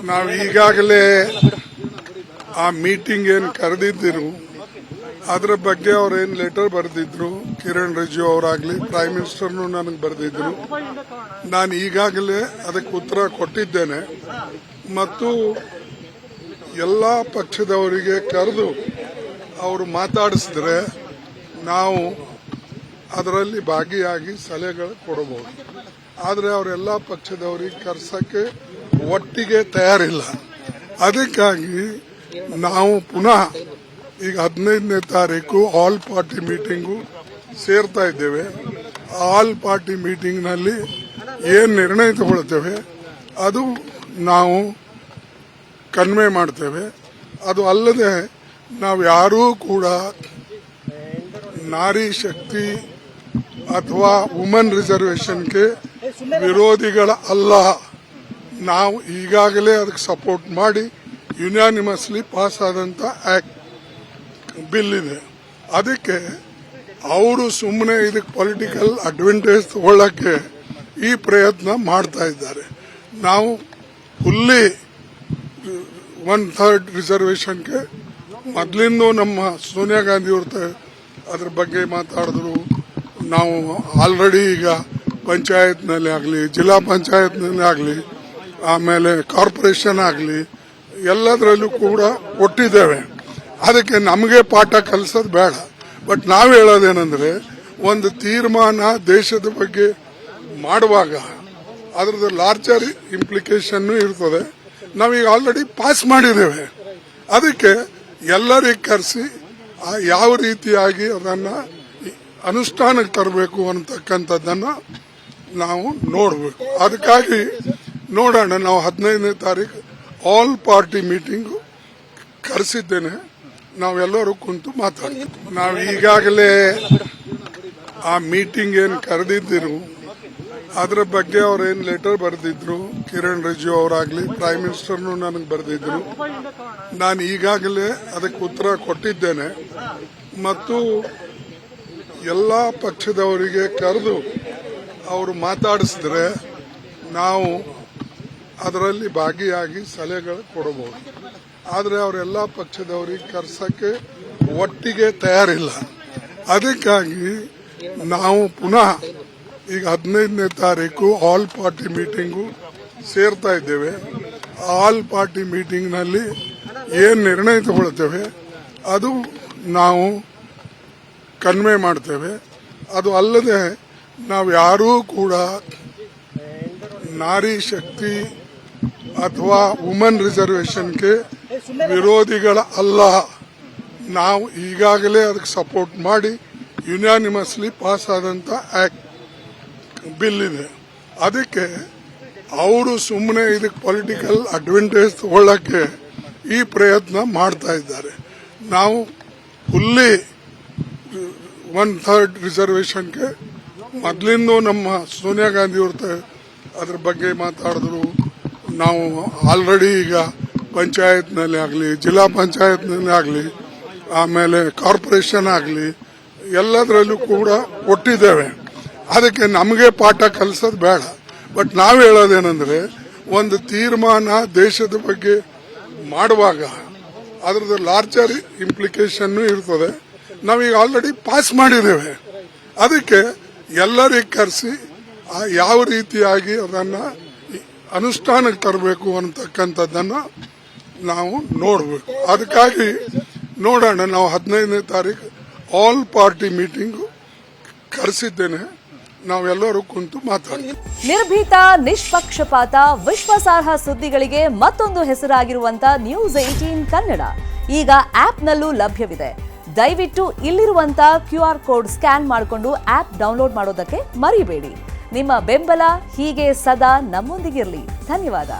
ನಾವು ಈಗಾಗಲೇ ಆ ಮೀಟಿಂಗ್ ಏನು ಕರೆದಿದ್ದರು ಅದರ ಬಗ್ಗೆ ಅವ್ರೇನು ಲೆಟರ್ ಬರೆದಿದ್ರು, ಕಿರಣ್ ರಿಜಿಜು ಅವರಾಗ್ಲಿ ಪ್ರೈಮ್ ಮಿನಿಸ್ಟರ್ನು ನನಗೆ ಬರೆದಿದ್ರು. ನಾನು ಈಗಾಗಲೇ ಅದಕ್ಕೆ ಉತ್ತರ ಕೊಟ್ಟಿದ್ದೇನೆ ಮತ್ತು ಎಲ್ಲ ಪಕ್ಷದವರಿಗೆ ಕರೆದು ಅವರು ಮಾತಾಡಿಸಿದ್ರೆ ನಾವು ಅದರಲ್ಲಿ ಭಾಗಿಯಾಗಿ ಸಲಹೆಗಳು ಕೊಡಬಹುದು. ಆದರೆ ಅವರೆಲ್ಲ ಪಕ್ಷದವರಿಗೆ ಕರೆಸಕ್ಕೆ ಒಟ್ಟಿಗೆ ತಯಾರಿಲ್ಲ. ಅದಕ್ಕಾಗಿ ನಾವು ಪುನಃ ಈಗ 15ನೇ ತಾರೀಕು ಆಲ್ ಪಾರ್ಟಿ ಮೀಟಿಂಗು ಸೇರ್ತಾ ಇದ್ದೇವೆ. ಆಲ್ ಪಾರ್ಟಿ ಮೀಟಿಂಗ್ನಲ್ಲಿ ಏನು ನಿರ್ಣಯ ತಗೊಳ್ತೇವೆ ಅದು ನಾವು ಕನ್ವೆ ಮಾಡ್ತೇವೆ. ಅದು ಅಲ್ಲದೆ ನಾವು ಯಾರೂ ಕೂಡ ನಾರಿ ಶಕ್ತಿ ಅಥವಾ ವುಮನ್ ರಿಸರ್ವೇಷನ್ಗೆ ವಿರೋಧಿಗಳ ಅಲ್ಲ. ನಾವು ಈಗಾಗಲೇ ಅದಕ್ಕೆ ಸಪೋರ್ಟ್ ಮಾಡಿ ಯುನಾನಿಮಸ್ಲಿ ಪಾಸ್ ಆದಂತ ಆಕ್ಟ್ ಬಿಲ್ ಇದೆ. ಅದಕ್ಕೆ ಅವರು ಸುಮ್ಮನೆ ಇದಕ್ಕೆ ಪೊಲಿಟಿಕಲ್ ಅಡ್ವಾಂಟೇಜ್ ತಗೊಳ್ಳಕ್ಕೆ ಈ ಪ್ರಯತ್ನ ಮಾಡ್ತಾ ಇದ್ದಾರೆ. ನಾವು ಫುಲ್ಲಿ 1/3 ರಿಸರ್ವೇಷನ್ಗೆ ಮೊದಲಿಂದ ನಮ್ಮ ಸೋನಿಯಾ ಗಾಂಧಿ ಅವ್ರ ಅದ್ರ ಬಗ್ಗೆ ಮಾತಾಡಿದ್ರು. ನಾವು ಆಲ್ರೆಡಿ ಈಗ ಪಂಚಾಯತ್ನಲ್ಲಿ ಆಗಲಿ, ಜಿಲ್ಲಾ ಪಂಚಾಯತ್ನಲ್ಲಿ ಆಗಲಿ, ಆಮೇಲೆ ಕಾರ್ಪೊರೇಷನ್ ಆಗಲಿ ಎಲ್ಲದರಲ್ಲೂ ಕೂಡ ಕೊಟ್ಟಿದ್ದೇವೆ. ಅದಕ್ಕೆ ನಮಗೆ ಪಾಠ ಕಲಿಸೋದು ಬೇಡ. ಬಟ್ ನಾವು ಹೇಳೋದೇನೆಂದ್ರೆ, ಒಂದು ತೀರ್ಮಾನ ದೇಶದ ಬಗ್ಗೆ ಮಾಡುವಾಗ ಅದರದ್ದು ಲಾರ್ಜರ್ ಇಂಪ್ಲಿಕೇಶನ್ ಇರ್ತದೆ. ನಾವೀಗ ಆಲ್ರೆಡಿ ಪಾಸ್ ಮಾಡಿದ್ದೇವೆ. ಅದಕ್ಕೆ ಎಲ್ಲರಿಗೆ ಕರೆಸಿ ಯಾವ ರೀತಿಯಾಗಿ ಅದನ್ನು ಅನುಷ್ಠಾನಕ್ಕೆ ತರಬೇಕು ಅಂತಕ್ಕಂಥದ್ದನ್ನ ನಾವು ನೋಡಬೇಕು. ಅದಕ್ಕಾಗಿ ನೋಡೋಣ. ನಾವು 15ನೇ ತಾರೀಕು ಆಲ್ ಪಾರ್ಟಿ ಮೀಟಿಂಗು ಕರೆಸಿದ್ದೇನೆ. ನಾವೆಲ್ಲರೂ ಕುಂತು ಮಾತಾಡ್ತೀವಿ. ನಾವು ಈಗಾಗಲೇ ಆ ಮೀಟಿಂಗ್ ಏನು ಕರೆದಿದ್ದರು ಅದರ ಬಗ್ಗೆ ಅವ್ರೇನು ಲೆಟರ್ ಬರೆದಿದ್ರು, ಕಿರಣ್ ರಿಜಿಜು ಅವರಾಗ್ಲಿ ಪ್ರೈಮ್ ಮಿನಿಸ್ಟರ್ನು ನನಗೆ ಬರೆದಿದ್ರು. ನಾನು ಈಗಾಗಲೇ ಅದಕ್ಕೆ ಉತ್ತರ ಕೊಟ್ಟಿದ್ದೇನೆ ಮತ್ತು ಎಲ್ಲ ಪಕ್ಷದವರಿಗೆ ಕರೆದು ಅವರು ಮಾತಾಡಿಸಿದ್ರೆ ನಾವು ಅದರಲ್ಲಿ ಭಾಗಿಯಾಗಿ ಸಲಹೆಗಳು ಕೊಡಬಹುದು. ಆದರೆ ಅವರೆಲ್ಲ ಪಕ್ಷದವರಿಗೆ ಕರೆಸಕ್ಕೆ ಒಟ್ಟಿಗೆ ತಯಾರಿಲ್ಲ. ಅದಕ್ಕಾಗಿ ನಾವು ಪುನಃ ಈಗ 15ನೇ ತಾರೀಕು ಆಲ್ ಪಾರ್ಟಿ ಮೀಟಿಂಗು ಸೇರ್ತಾ ಇದ್ದೇವೆ. ಆಲ್ ಪಾರ್ಟಿ ಮೀಟಿಂಗ್ನಲ್ಲಿ ಏನು ನಿರ್ಣಯ ತಗೊಳ್ತೇವೆ ಅದು ನಾವು ಕನ್ವೆ ಮಾಡ್ತೇವೆ. ಅದು ಅಲ್ಲದೆ ನಾವು ಯಾರೂ ಕೂಡ ನಾರಿ ಶಕ್ತಿ ಅಥವಾ ವುಮನ್ ರಿಸರ್ವೇಷನ್ಗೆ ವಿರೋಧಿಗಳ ಅಲ್ಲ. ನಾವು ಈಗಾಗಲೇ ಅದಕ್ಕೆ ಸಪೋರ್ಟ್ ಮಾಡಿ ಯುನಾನಿಮಸ್ಲಿ ಪಾಸ್ ಆದಂತ ಆಕ್ಟ್ ಬಿಲ್ ಇದೆ. ಅದಕ್ಕೆ ಅವರು ಸುಮ್ಮನೆ ಇದಕ್ಕೆ ಪೊಲಿಟಿಕಲ್ ಅಡ್ವಾಂಟೇಜ್ ತಗೊಳ್ಳಕ್ಕೆ ಈ ಪ್ರಯತ್ನ ಮಾಡ್ತಾ ಇದ್ದಾರೆ. ನಾವು ಫುಲ್ಲಿ 1/3 ರಿಸರ್ವೇಷನ್ಗೆ ಮೊದಲಿಂದ ನಮ್ಮ ಸೋನಿಯಾ ಗಾಂಧಿ ಅವ್ರ ಅದ್ರ ಬಗ್ಗೆ ಮಾತಾಡಿದ್ರು. ನಾವು ಆಲ್ರೆಡಿ ಈಗ ಪಂಚಾಯತ್ನಲ್ಲಿ ಆಗಲಿ, ಜಿಲ್ಲಾ ಪಂಚಾಯತ್ನಲ್ಲಿ ಆಗಲಿ, ಆಮೇಲೆ ಕಾರ್ಪೊರೇಷನ್ ಆಗಲಿ ಎಲ್ಲದರಲ್ಲೂ ಕೂಡ ಕೊಟ್ಟಿದ್ದೇವೆ. ಅದಕ್ಕೆ ನಮಗೆ ಪಾಠ ಕಲಿಸೋದು ಬೇಡ. ಬಟ್ ನಾವು ಹೇಳೋದೇನೆಂದ್ರೆ, ಒಂದು ತೀರ್ಮಾನ ದೇಶದ ಬಗ್ಗೆ ಮಾಡುವಾಗ ಅದರದ್ದು ಲಾರ್ಜರ್ ಇಂಪ್ಲಿಕೇಶನ್ ಇರ್ತದೆ. ನಾವೀಗ ಆಲ್ರೆಡಿ ಪಾಸ್ ಮಾಡಿದ್ದೇವೆ. ಅದಕ್ಕೆ ಎಲ್ಲರಿಗೆ ಕರೆಸಿ ಯಾವ ರೀತಿಯಾಗಿ ಅದನ್ನು ಅನುಷ್ಠಾನಕ್ಕೆ ತರಬೇಕು ಅಂತಕ್ಕಂಥದ್ದನ್ನ ನಾವು ನೋಡಬೇಕು. ಅದಕ್ಕಾಗಿ ನೋಡೋಣ. ನಾವು 15ನೇ ತಾರೀಕು ಆಲ್ ಪಾರ್ಟಿ ಮೀಟಿಂಗು ಕರೆಸಿದ್ದೇನೆ. ನಾವೆಲ್ಲರೂ ಕುಂತು ಮಾತಾಡ್ತೀವಿ. ನಿರ್ಭೀತ, ನಿಷ್ಪಕ್ಷಪಾತ, ವಿಶ್ವಾಸಾರ್ಹ ಸುದ್ದಿಗಳಿಗೆ ಮತ್ತೊಂದು ಹೆಸರಾಗಿರುವಂತ ನ್ಯೂಸ್ 18 ಕನ್ನಡ ಈಗ ಆಪ್ನಲ್ಲೂ ಲಭ್ಯವಿದೆ. ದಯವಿಟ್ಟು ಇಲ್ಲಿರುವಂತ QR ಕೋಡ್ ಸ್ಕ್ಯಾನ್ ಮಾಡಿಕೊಂಡು ಆಪ್ ಡೌನ್ಲೋಡ್ ಮಾಡೋದಕ್ಕೆ ಮರಿಬೇಡಿ. ನಿಮ್ಮ ಬೆಂಬಲ ಹೀಗೆ ಸದಾ ನಮ್ಮೊಂದಿಗಿರಲಿ. ಧನ್ಯವಾದ.